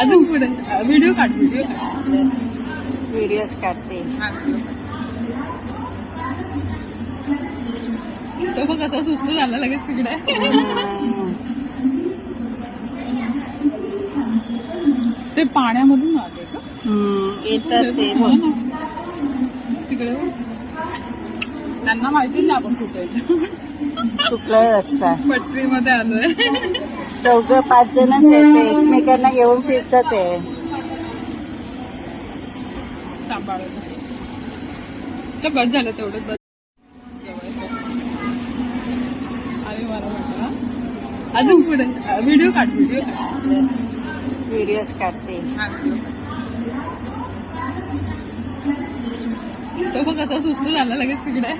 अजून पुढे व्हिडिओ काढ व्हिडिओज काढते. तो पण कसा सुस्त झाला लगेच तिकडे. ते पाण्यामधून आले का येतात ते तिकडे. त्यांना माहिती नाही आपण कुठे चुकलाय रस्ता. पटरीमध्ये आलोय. 4-5 जणच येते, एकमेकांना घेऊन फिरतात ते. सांभाळत तर बस झालं तेवढंच. बस आणि मला म्हटलं अजून पुढे व्हिडिओ काढ व्हिडिओज काढते. तो पण कसा सुस्त झाला लगेच तिकडे.